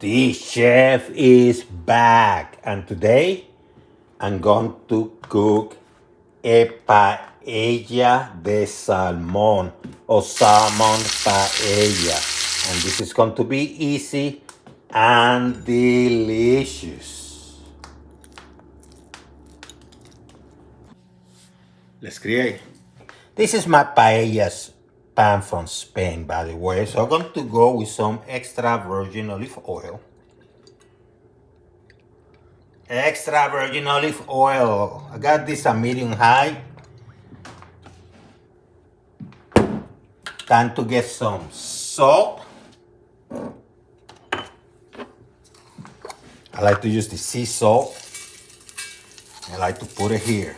The chef is back, and today I'm going to cook a paella de salmon or salmon paella, and this is going to be easy and delicious. Let's create. This is my paellas pan from Spain, by the way. So I'm going to go with some extra virgin olive oil. Extra virgin olive oil. I got this a medium high. Time to get some salt. I like to use the sea salt. I like to put it here.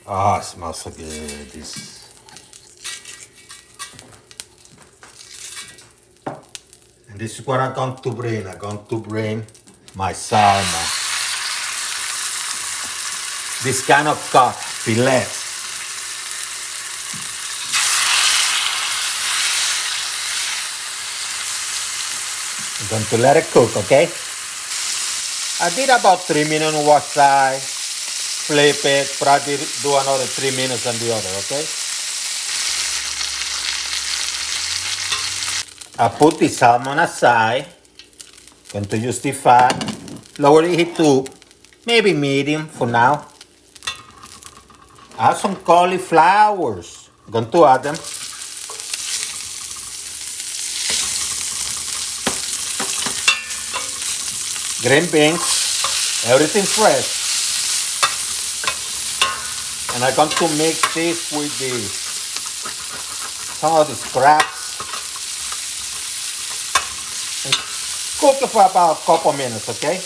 Oh, it smells so good. This. And this is what I'm going to bring. I'm going to bring my salmon. This kind of cut, fillets. I'm going to let it cook, okay? I did about 3 minutes on one side. Flip it, probably do another 3 minutes on the other, okay? I put the salmon aside. Going to use the fat. Lower the heat to maybe medium for now. Add some cauliflowers. Going to add them. Green beans, everything fresh. And I'm going to mix this with some of the scraps. And cook it for about a couple minutes, okay?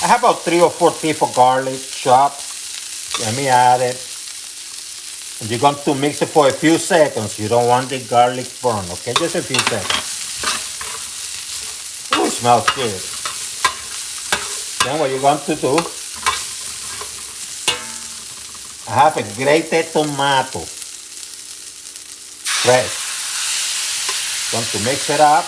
I have about 3 or 4 teeth of garlic chopped. Let me add it. And you're going to mix it for a few seconds. You don't want the garlic burned, okay? Just a few seconds. Ooh, it smells good. Then what you're going to do, I have a grated tomato, fresh. Going to mix it up.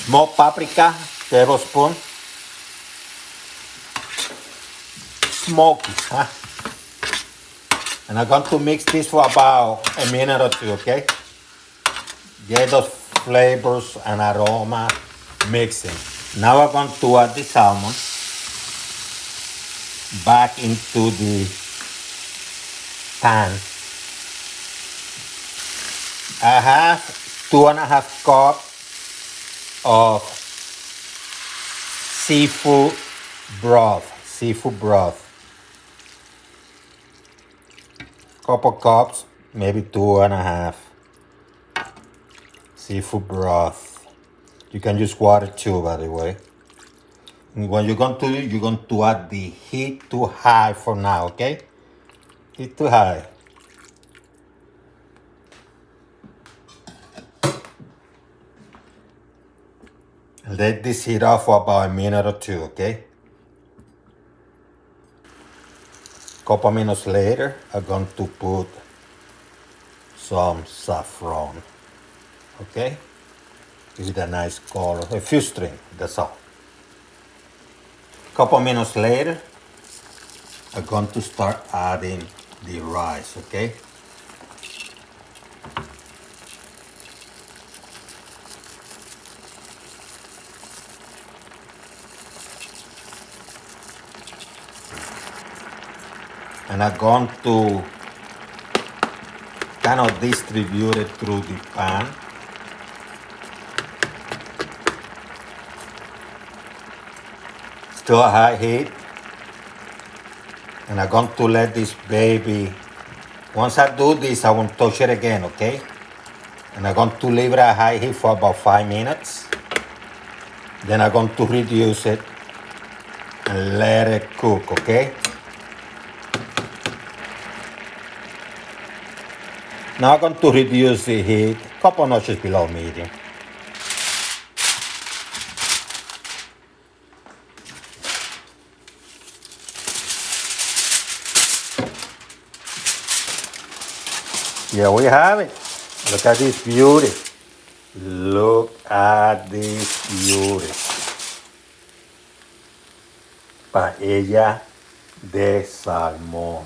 Smoked paprika, tablespoon. Smoky, huh? And I'm going to mix this for about a minute or two, okay? Get those flavors and aroma mixing. Now I'm going to add the salmon back into the pan. I have 2.5 cups of seafood broth. Couple cups, maybe 2.5. Seafood broth. You can use water too, by the way. And what you're going to do, you're going to add the heat to high for now, okay? Heat to high. Let this heat off for about a minute or two, okay? Couple minutes later, I'm going to put some saffron, okay? Give it a nice color, a few strings, that's all. Couple minutes later, I'm going to start adding the rice, okay? And I'm going to kind of distribute it through the pan. Still a high heat. And I'm going to let this baby, once I do this, I won't touch it again, okay? And I'm going to leave it at high heat for about 5 minutes. Then I'm going to reduce it and let it cook, okay? Now I'm going to reduce the heat a couple notches below medium. Here we have it. Look at this beauty. Look at this beauty. Paella de salmón.